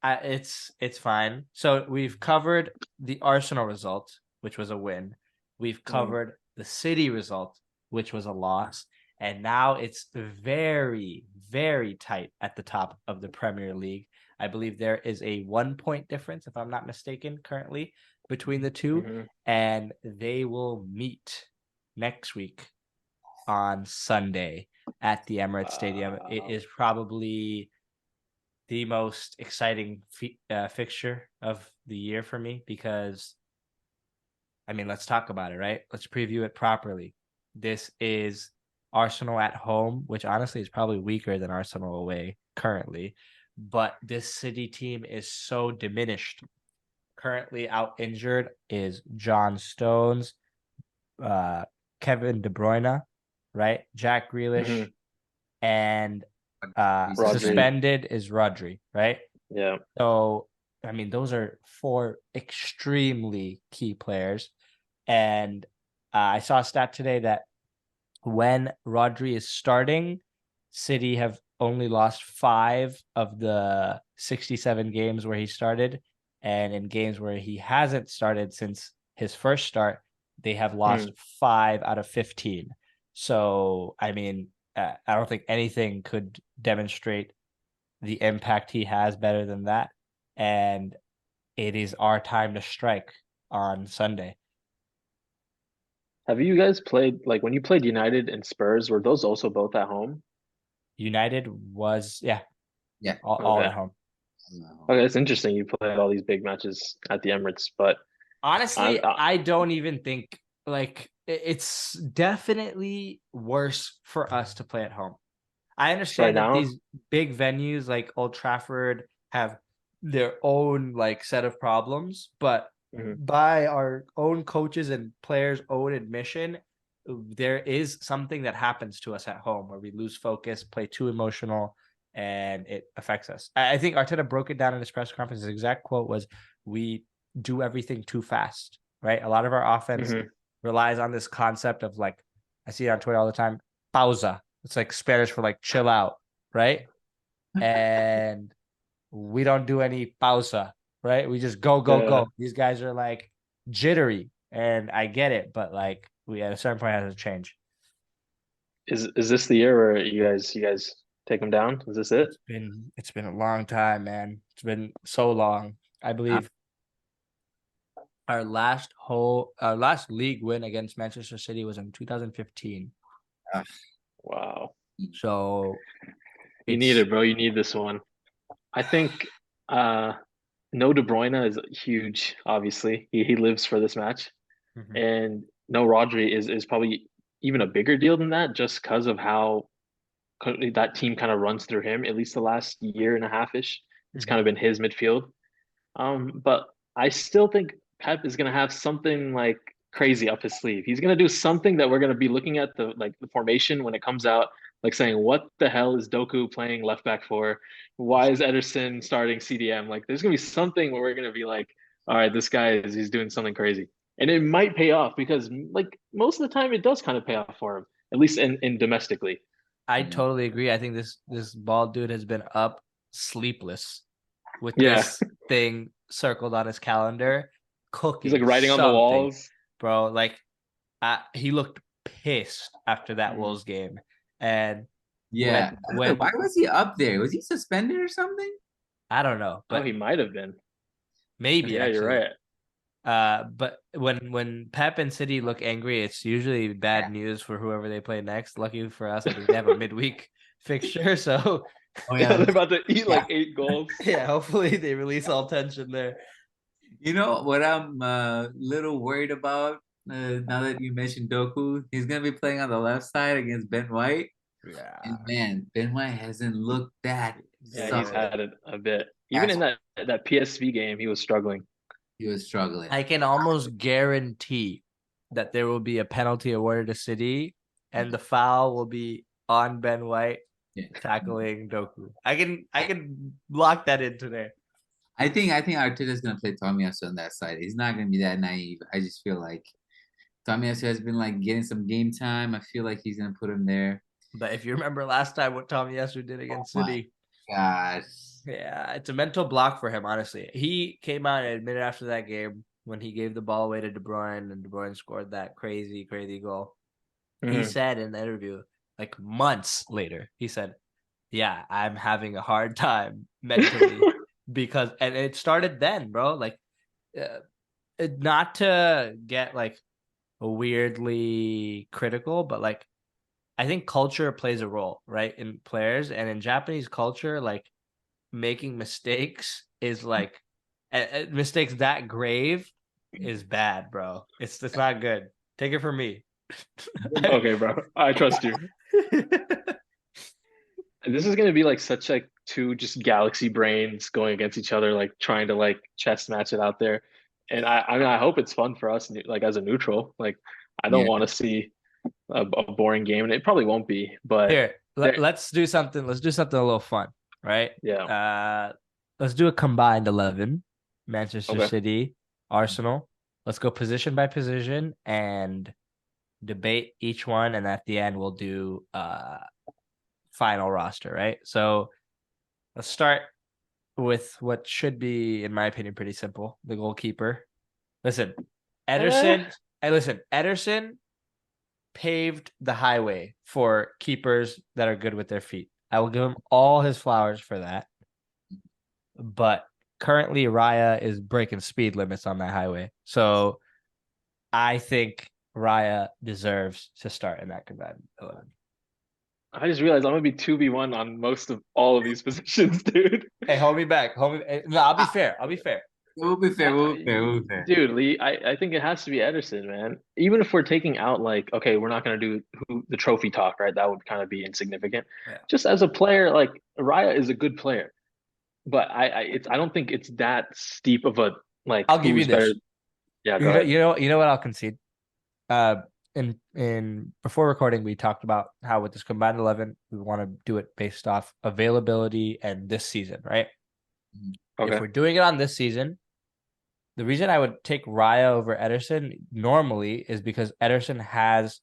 It's fine. So we've covered the Arsenal result, which was a win. We've Mm. covered the City result, which was a loss. And now it's very, very tight at the top of the Premier League. I believe there is a 1 point difference, if I'm not mistaken, currently between the two. Mm-hmm. And they will meet next week on Sunday at the Emirates Stadium. It Wow. is probably the most exciting fixture of the year for me because, I mean, let's talk about it, right? Let's preview it properly. This is Arsenal at home, which honestly is probably weaker than Arsenal away currently. But this City team is so diminished. Currently out injured is John Stones, uh, Kevin De Bruyne, right? Jack Grealish, Mm-hmm. and Rodri. suspended is Rodri, right? Yeah. So, I mean, those are four extremely key players. And I saw a stat today that when Rodri is starting, City have only lost 5 of the 67 games where he started. And in games where he hasn't started since his first start, they have lost Mm. 5 out of 15. So, I mean, I don't think anything could demonstrate the impact he has better than that. And it is our time to strike on Sunday. Have you guys played like when you played United and Spurs? Were those also both at home? United was, yeah, Yeah. all Okay. at home. No. Okay, it's interesting. You played all these big matches at the Emirates, but I'm Honestly, I don't even think like it's definitely worse for us to play at home. I right understand that now. these big venues like Old Trafford have their own like set of problems, but Mhm. by our own coaches and players' own admission, there is something that happens to us at home where we lose focus, play too emotional, and it affects us. I think Arteta broke it down in his press conference. His exact quote was, "We do everything too fast." Right? A lot of our offense Mhm. relies on this concept of like I see it on Twitter all the time, pausa. It's like Spanish for like chill out, right? And we don't do any pausa, right? We just go, go, Yeah. go. These guys are like jittery, and I get it, but like we at a certain point has to change. Is this the year where you guys take them down? Is this it? It's been a long time, man. It's been so long. I Uh, believe our last league win against Manchester City was in 2015. uh, Wow. So You need it's it, bro. You need this one. I think uh no De Bruyne is huge, obviously. He lives for this match. Mhm. And no Rodri is probably even a bigger deal than that just because of how that team kind of runs through him, at least the last year and a half ish. It's kind Mhm. of been his midfield. But I still think Pep is gonna have something like crazy up his sleeve. He's gonna do something that we're gonna be looking at the formation when it comes out, like saying, "What the hell is Doku playing left back for? Why is Ederson starting CDM?" Like, there's gonna be something where we're gonna be like, "All right, this guy is he's doing something crazy," and it might pay off because like most of the time it does kind of pay off for him, at least in domestically. I yeah. totally agree. I think this bald dude has been up sleepless with Yeah, this thing circled on his calendar, he's like cooking writing on the something, walls. bro. Like he looked pissed after that Mhm. Wolves game, and Yeah. Why when was he up there? Was he suspended or something? I don't know, Oh, but he might have been. maybe Yeah, you're actually. right. But when Pep and City look angry, it's usually bad Yeah. news for whoever they play next. Lucky for us, I think they have a midweek fixture, so Oh Yeah, yeah. they're about to eat Yeah. like 8 goals. yeah, hopefully they release all tension there. You know what I'm a little worried about now that you mentioned Doku? He's gonna be playing on the left side against Ben White. And Yeah, man, Ben White hasn't looked that Yeah, he's no. solid had it a bit. Even as in that PSV game, he was struggling. he was struggling. I can almost guarantee that there will be a penalty awarded to City, and the foul will be on Ben White Yeah. tackling Doku. I can lock that in today. I think Arteta's gonna play Tomiyasu on that side. He's not gonna be that naive. I just feel like Tomiyasu has been like getting some game time. I feel like he's gonna put him there. But if you remember last time what Tommy Yesu did Oh against my City, gosh. Yeah, it's a mental block for him, honestly. He came out and admitted after that game when he gave the ball away to De Bruyne and De Bruyne scored that crazy, crazy goal. He said in the interview, like months later, he said, yeah, I'm having a hard time mentally because, and it started then, bro. Like, not to get like weirdly critical, but like, I think culture plays a role, right, in players. And in Japanese culture, like, making mistakes is like mistakes that grave is bad, bro. It's not good. Take it from me. Okay, bro. I trust you. This is gonna be like such like two just galaxy brains going against each other, like trying to like chess match it out there. And I mean, I hope it's fun for us, like as a neutral. Like, I don't Yeah. want to see a boring game, and it probably won't be. But Here, let's do something. Let's do something a little fun, right? yeah, Let's do a combined 11. Manchester okay. City, Arsenal. Let's go position by position and debate each one, and at the end we'll do final roster, right? So let's start with what should be, in my opinion, pretty simple. The goalkeeper. Listen, Eh, Ederson paved the highway for keepers that are good with their feet. I will give him all his flowers for that. But currently, Raya is breaking speed limits on that highway. So I think Raya deserves to start in that combined 11. I just realized I'm gonna be 2v1 on most of all of these positions, dude. Hey, hold me back. Hold me. No, I'll be fair. I'll be fair. We'll be fair. We'll be fair. We'll be fair. Dude, Lee, I think it has to be Ederson, man. Even if we're taking out like, okay, we're not gonna do the trophy talk, right? That would kind of be insignificant. Yeah. Just as a player, like Raya is a good player, but I don't think it's that steep of a like I'll give you who's better. this. Yeah, go ahead. You know what I'll concede. In before recording, we talked about how with this combined 11, we want to do it based off availability and this season, right? If Okay. we're doing it on this season, the reason I would take Raya over Ederson normally is because Ederson has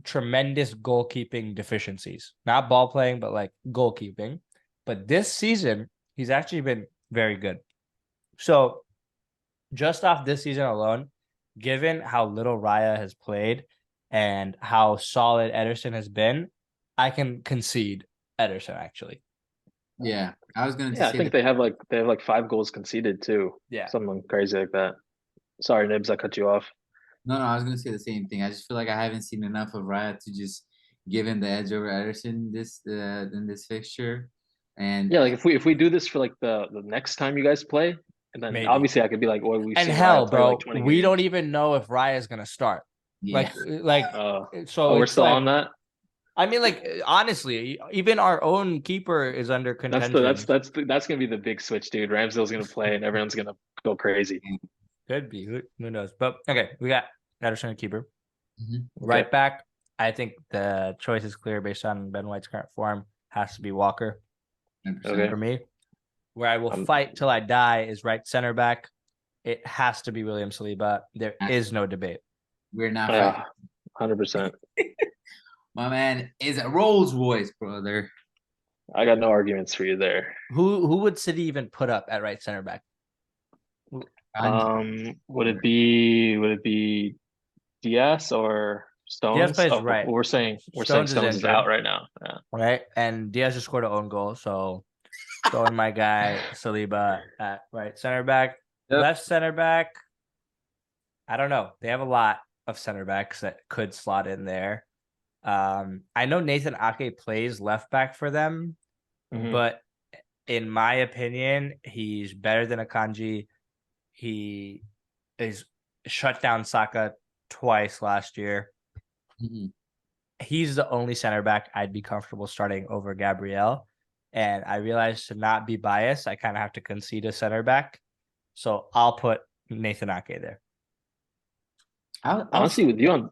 tremendous goalkeeping deficiencies, not ball playing, but like goalkeeping. But this season, he's actually been very good. So just off this season alone, given how little Raya has played and how solid Ederson has been, I can concede Ederson actually. Yeah, I was going to Yeah, I say think that. they have like 5 goals conceded too. Yeah. Something crazy like that. Sorry, Nibs, I cut you off. No, I was going to say the same thing. I just feel like I haven't seen enough of Raya to just give him the edge over Ederson this in this fixture. And Yeah, like if we do this for like the next time you guys play, and then Maybe. obviously I could be like, well, we've And seen Raya hell, play like bro, 20 we don't games. even know if Raya is gonna start. yeah, Uh, So oh, we're it's still like, on that. I mean, like honestly, even our own keeper is under contention. That's gonna be the big switch, dude. Ramsdale's gonna play, and everyone's gonna go crazy. Could be. Who knows? But okay, we got Ederson and keeper. Mhm. Right back, I think the choice is clear based on Ben White's current form. Has to be Walker 100%. Okay. for me. Where I will Um, fight till I die is right center back. It has to be William Saliba. There is no debate. We're not yeah, fighting. 100%. My man is a Rolls Royce, brother. I got no arguments for you there. Who would City even put up at right center back? Would it be Diaz or Diaz Stones? plays Oh, right. we're saying Stones is Stones is out injured, right now. Yeah. right? And Diaz just scored an own goal, so going my guy Saliba at right center back. Yep. Left center back, I don't know. They have a lot of center backs that could slot in there. I know Nathan Ake plays left back for them, Mhm. but in my opinion, he's better than Akanji. He is shut down Saka twice last year. Mhm. He's the only center back I'd be comfortable starting over Gabriel. And I realize to not be biased, I kind of have to concede a center back. So I'll put Nathan Ake there. I'll Honestly, with you on,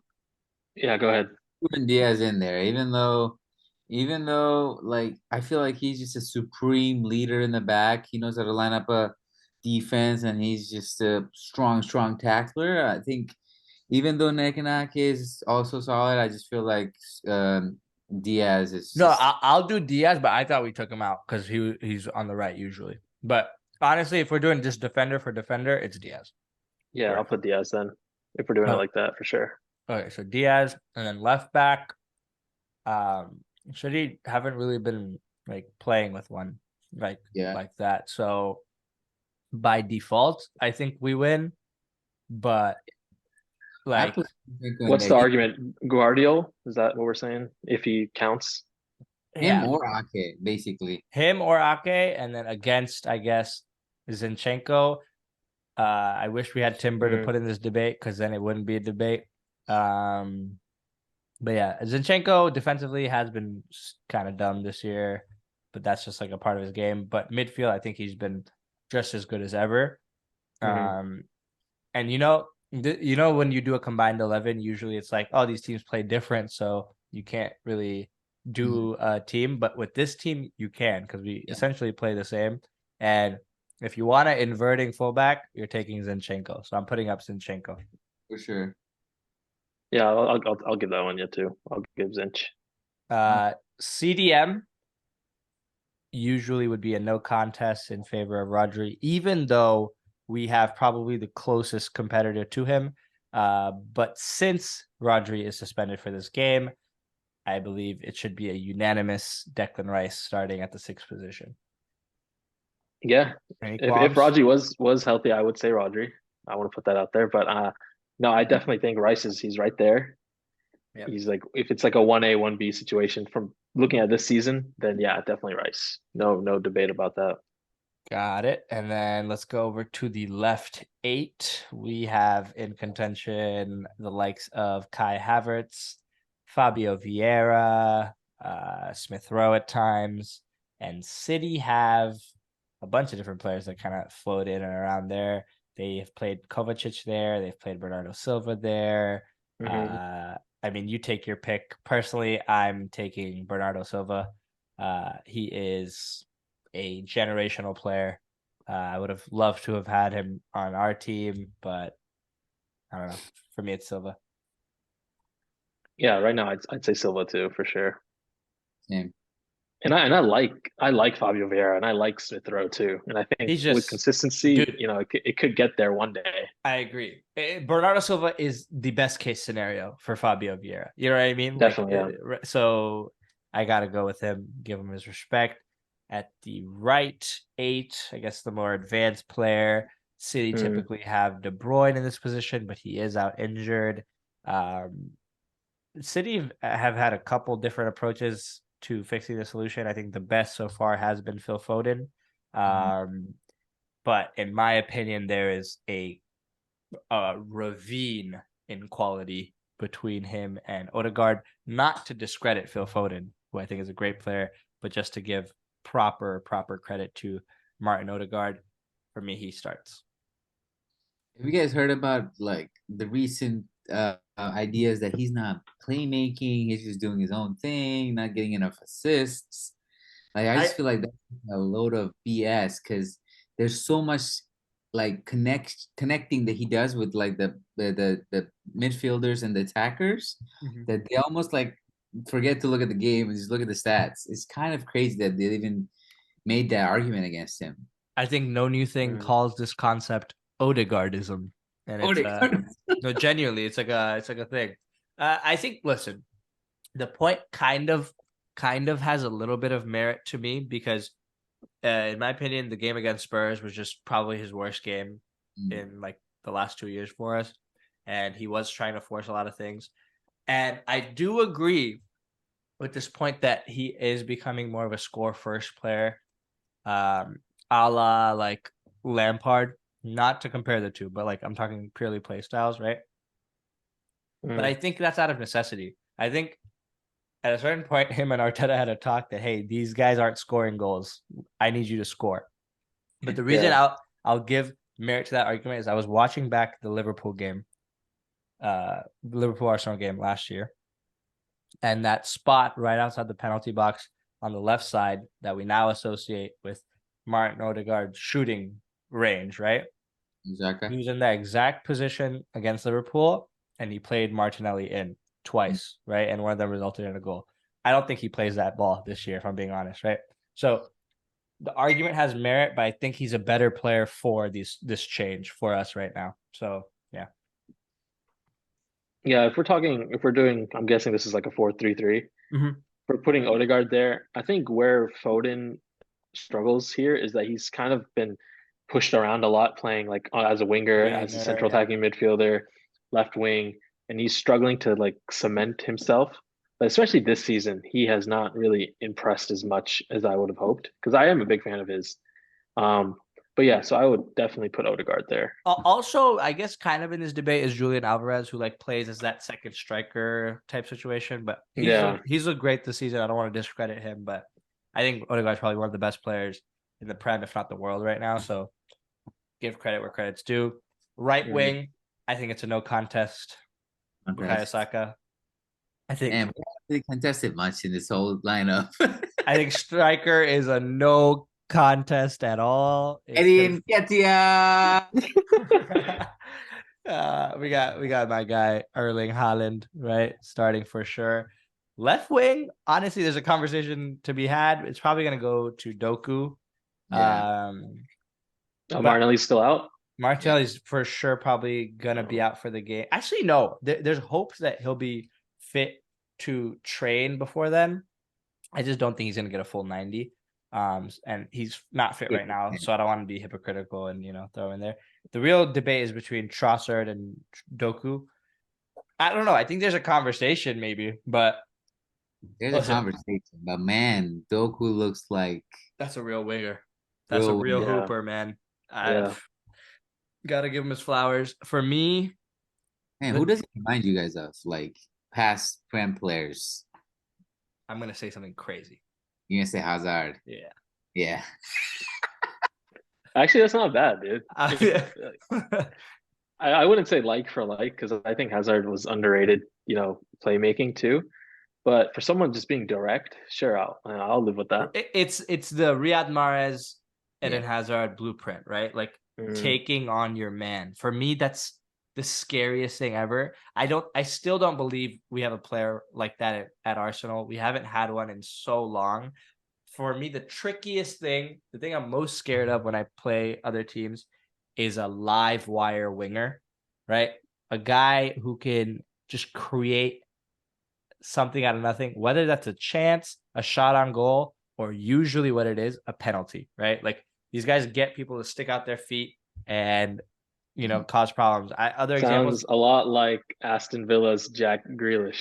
yeah, go ahead. put Diaz in there, even though, like, I feel like he's just a supreme leader in the back. He knows how to line up a defense, and he's just a strong tackler. I think even though Nekanake is also solid, I just feel like Diaz is No, just I'll do Diaz, but I thought we took him out because he's on the right usually. But honestly, if we're doing just defender for defender, it's Diaz. Yeah, Right I'll put Diaz then if we're doing it now. like that for sure. Okay, so Diaz and then left back. Um, City haven't really been like playing with one like yeah. like that. So by default, I think we win. But I like put Zinchenko in What's there. the argument? Guardiol? Is that what we're saying? If he counts? Him yeah, or Ake, basically. him or Ake, and then against I guess Zinchenko. I wish we had Timber to Mm, put in this debate because then it wouldn't be a debate. Um, but yeah, Zinchenko defensively has been kind of dumb this year, but that's just like a part of his game. But midfield, I think he's been just as good as ever. mhm. Um, and when you do a combined 11, usually it's like, oh, these teams play different, so you can't really Mhm. do a team. But with this team, you can because we Yeah, essentially play the same. And if you want an inverting fullback, you're taking Zinchenko. So I'm putting up Zinchenko. for sure. Yeah, I'll give that one you too. I'll give Zinch. CDM usually would be a no contest in favor of Rodri, even though we have probably the closest competitor to him. But since Rodri is suspended for this game, I believe it should be a unanimous Declan Rice starting at the sixth position. Yeah, Any if qualms? Rodri was healthy, I would say Rodri. I want to put that out there, but no, I definitely think Rice is he's right there. Yep. He's like if it's like a 1A 1B situation from looking at this season, then yeah, definitely Rice. No debate about that. Got it. And then let's go over to the left eight. We have in contention the likes of Kai Havertz, Fabio Vieira, Smith Rowe at times, and City have a bunch of different players that kind of float in and around there. They have played Kovacic there. They've played Bernardo Silva there. Hmm. I mean, you take your pick. Personally, I'm taking Bernardo Silva. He is a generational player. I would have loved to have had him on our team, but I don't know. For me, it's Silva. Yeah, right now I'd say Silva too for sure. Same. And I like Fabio Vieira and I like Smith Rowe too. And I think He's with just, consistency, dude. it could get there one day. I agree. Bernardo Silva is the best case scenario for Fabio Vieira. You know what I mean? Like, Definitely, yeah. so I got to go with him, give him his respect. At the right eight, I guess the more advanced player. City Mm, typically have De Bruyne in this position, but he is out injured. Um, City have had a couple different approaches to fixing the solution. I think the best so far has been Phil Foden. Mhm. Um, but in my opinion, there is a ravine in quality between him and Odegaard. Not to discredit Phil Foden, who I think is a great player, but just to give proper credit to Martin Odegaard. For me, he starts. Have you guys heard about like the recent ideas that he's not playmaking, he's just doing his own thing, not getting enough assists? Like I just I feel like that's a load of BS because there's so much like connecting that he does with like the midfielders and the attackers Mhm. that they almost like forget to look at the game and just look at the stats. It's kind of crazy that they even made that argument against him. I think No New Thing mm. calls this concept Odegaardism, and Oh, it's they no, genuinely, it's like a thing. I think. Listen, the point kind of has a little bit of merit to me because, in my opinion, the game against Spurs was just probably his worst game in like the last 2 years for us, and he was trying to force a lot of things. And I do agree with this point that he is becoming more of a score first player, um, a la like Lampard. Not to compare the two, but like I'm talking purely play styles, right? But Mm. I think that's out of necessity. I think at a certain point, him and Arteta had a talk that hey, these guys aren't scoring goals. I need you to score. But the reason Yeah. I'll give merit to that argument is I was watching back the Liverpool game, Liverpool Arsenal game last year, and that spot right outside the penalty box on the left side that we now associate with Martin Odegaard's shooting range, right? Exactly. He was in that exact position against Liverpool, and he played Martinelli in twice, right? And one of them resulted in a goal. I don't think he plays that ball this year, if I'm being honest, right? So the argument has merit, but I think he's a better player for this change for us right now. So yeah. Yeah, if we're doing, I'm guessing this is like a 4-3-3. Mm-hmm. For putting Odegaard there, I think where Foden struggles here is that he's kind of been pushed around a lot, playing like as a winger, as a Winger, central yeah. attacking midfielder, left wing, and he's struggling to like cement himself. But especially this season, he has not really impressed as much as I would have hoped because I am a big fan of his. Um, but yeah, so I would definitely put Odegaard there. Also, I guess kind of in this debate is Julian Alvarez, who like plays as that second striker type situation. But Yeah, he's looked great this season. I don't want to discredit him, but I think Odegaard's probably one of the best players in the Prem, if not the world, right now. So give credit where credit's due. Right mm. wing, I think it's a no contest. Okay. Bukayo Saka. I think And we haven't really contested much in this whole lineup. I think striker is a no contest at all. Eddie Nketiah. We got my guy Erling Haaland, right? Starting for sure. Left wing, honestly, there's a conversation to be had. It's probably gonna go to Doku. Yeah. Oh, But Martinelli's still out. Martinelli's for sure probably gonna be out for the game. Actually, no, there's hopes that he'll be fit to train before then. I just don't think he's gonna get a full 90. And he's not fit right now, so I don't want to be hypocritical and throw in there. The real debate is between Trossard and Doku. I don't know. I think there's a conversation maybe, but There's a listen, conversation, but man, Doku looks like that's a real winger. That's a real. real Yeah, hooper, man. yeah. I've got to give him his flowers. For me, Man, who does it remind you guys of? Like past Prem players. I'm gonna say something crazy. You're gonna say Hazard. Yeah. Yeah. Actually, that's not bad, dude. I I wouldn't say like for like because I think Hazard was underrated, playmaking too. But for someone just being direct, sure, I'll live with that. it's the Riyad Mahrez, Eden Yeah. Hazard blueprint, right? Like Mm, taking on your man. For me, that's the scariest thing ever. I still don't believe we have a player like that at Arsenal. We haven't had one in so long. For me, the trickiest thing, the thing I'm most scared of when I play other teams is a live wire winger, right? A guy who can just create something out of nothing, whether that's a chance, a shot on goal, or usually what it is, a penalty, right? Like these guys get people to stick out their feet and cause problems. Other examples, sounds a lot like Aston Villa's Jack Grealish,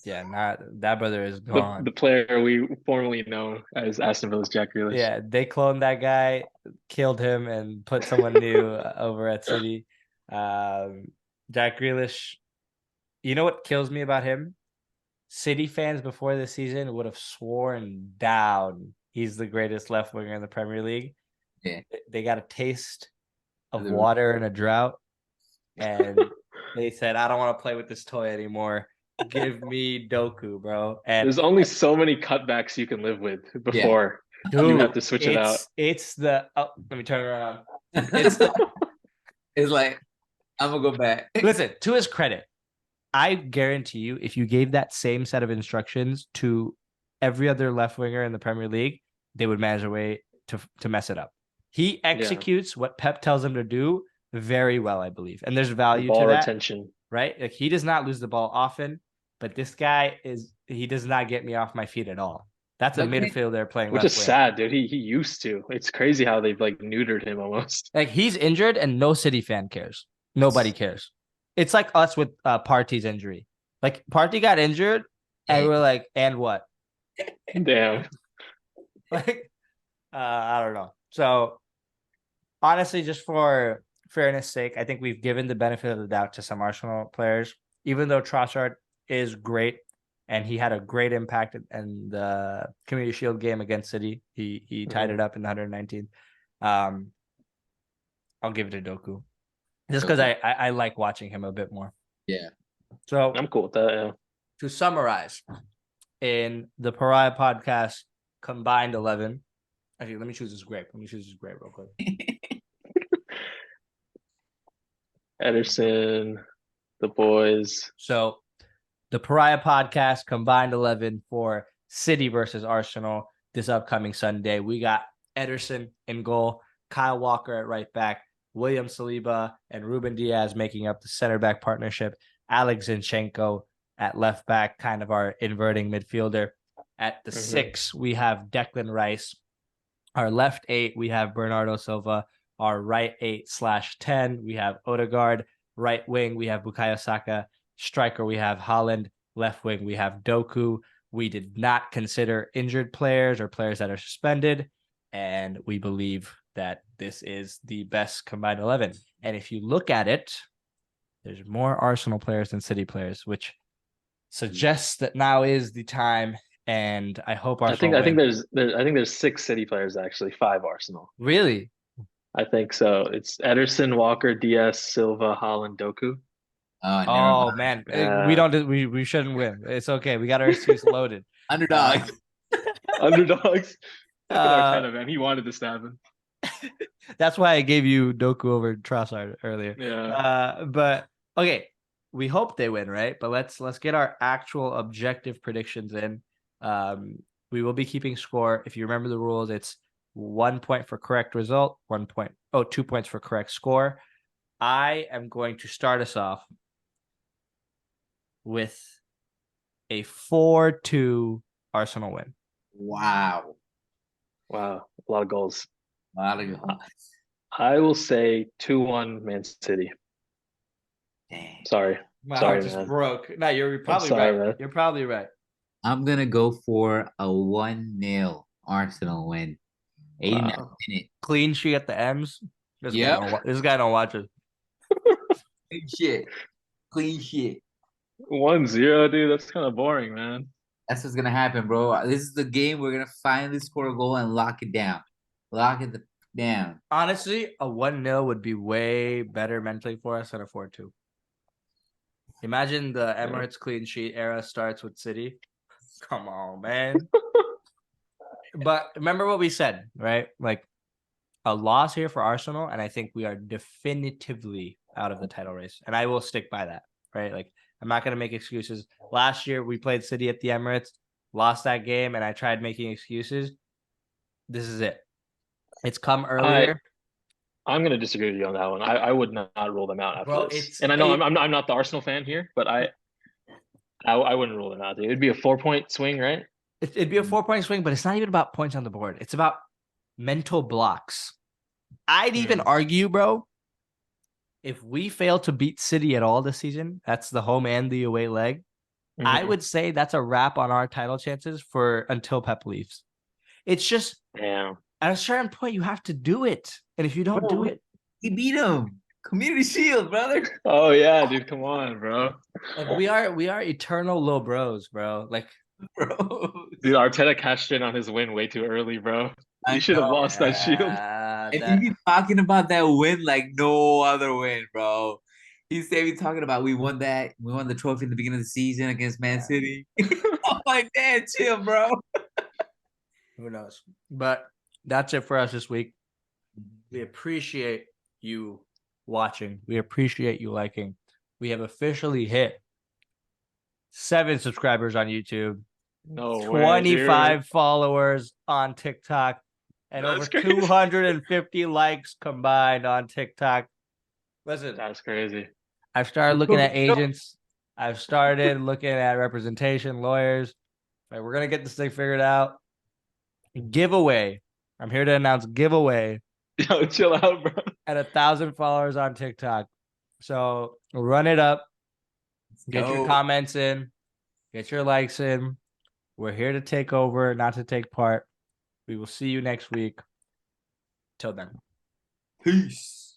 yeah, not that brother is the gone. the player we formerly know as Aston Villa's Jack Grealish. Yeah, they cloned that guy, killed him, and put someone new over at City. Um, Jack Grealish. You know what kills me about him? City fans before the season would have sworn down he's the greatest left winger in the Premier League. Yeah. They got a taste of water in a drought, and they said, "I don't want to play with this toy anymore. Give me Doku, bro." And There's only so many cutbacks you can live with Yeah. before dude, you have to switch it out. It's the let me turn around. It's the It's like I'm gonna go back. listen, to his credit, I guarantee you, if you gave that same set of instructions to every other left winger in the Premier League, they would manage a way to mess it up. He executes what Pep tells him to do very well, I believe, and there's value Ball to that, retention. right? Like he does not lose the ball often, but this guy he does not get me off my feet at all. That's a Okay. midfielder playing Which left is wing. sad, dude. He used to. It's crazy how they've like neutered him almost. Like he's injured and no City fan cares. Nobody cares. It's like us with Partey's injury. Like Partey got injured, and we're like, and what? Damn. Like, I don't know. So honestly, just for fairness' sake, I think we've given the benefit of the doubt to some Arsenal players, even though Trossard is great and he had a great impact in the Community Shield game against City. He tied it up in the 119th. I'll give it to Doku. Just because I like watching him a bit more. Yeah. So I'm cool with that. Yeah. to summarize, in the Pariah podcast combined 11. Actually, let me choose this grape. Real quick. Ederson, the boys. So the Pariah podcast, combined 11 for City versus Arsenal this upcoming Sunday. We got Ederson in goal, Kyle Walker at right back, William Saliba and Ruben Diaz making up the center back partnership, Alex Zinchenko at left back, kind of our inverting midfielder. At the 6, we have Declan Rice. Our left 8, we have Bernardo Silva. Our right 8/10, we have Odegaard. Right wing, we have Bukayo Saka. Striker, we have Haaland. Left wing, we have Doku. We did not consider injured players or players that are suspended. And we believe that this is the best combined 11. And if you look at it, there's more Arsenal players than City players, which suggests that now is the time. And I hope Arsenal I think there's 6 City players actually, 5 Arsenal. Really? I think so. It's Ederson, Walker, Diaz, Silva, Haaland, Doku. Oh man, we shouldn't win. It's okay. We got our excuse loaded. Underdog. Underdogs. Look at Arteta, man. He wanted this to happen. That's why I gave you Doku over Trossard earlier. Yeah. But okay, we hope they win, right? But let's get our actual objective predictions in. We will be keeping score. If you remember the rules, it's 1 point for correct result, 2 points for correct score. I am going to start us off with a 4-2 Arsenal win. Wow. Wow. A lot of goals. A lot of goals. I will say 2-1 Man City. Dang. Sorry. My Sorry, heart just man. broke. No, you're probably sorry, right. man. You're probably right. I'm gonna go for a 1-0 Arsenal win. 89th minute. Clean sheet at the M's. This guy don't watch it. Clean shit. Clean shit. 1-0, dude. That's kind of boring, man. That's what's gonna happen, bro. This is the game we're gonna finally score a goal and lock it down. Lock it down. Honestly, a 1-0 would be way better mentally for us than a 4-2. Imagine the Emirates clean sheet era starts with City. Come on, man. But remember what we said, right? Like a loss here for Arsenal, and I think we are definitively out of the title race. And I will stick by that, right? Like I'm not going to make excuses. Last year, we played City at the Emirates, lost that game, and I tried making excuses. This is it. It's come earlier. I'm going to disagree with you on that one. I would not rule them out after this. And I know I'm not the Arsenal fan here, but I wouldn't rule them out. Dude. It'd be a 4-point swing, right? It'd be a 4-point swing, but it's not even about points on the board. It's about mental blocks. I'd even argue, bro, if we fail to beat City at all this season, that's the home and the away leg, I would say that's a wrap on our title chances for until Pep leaves. It's just at a certain point you have to do it, and if you don't do it, we beat him. Community Shield, brother. Oh yeah, dude, come on, bro. Like we are eternal low bros, bro. Like, bro, dude, Arteta cashed in on his win way too early, bro. He should have lost that shield. And you be talking about that win like no other win, bro. He said we talking about we won the trophy in the beginning of the season against Man City. I'm like, damn, chill, bro. Who knows? But that's it for us this week. We appreciate you watching. We appreciate you liking. We have officially hit 7 subscribers on YouTube. No 25 followers on TikTok. And that's over crazy. 250 likes combined on TikTok. Listen, that's crazy. I've started looking at agents. I've started looking at representation, lawyers. Right, we're going to get this thing figured out. Giveaway. I'm here to announce giveaway. Yo, chill out, bro. At 1,000 followers on TikTok. So run it up. Get your comments in. Get your likes in. We're here to take over, not to take part. We will see you next week. Till then. Peace.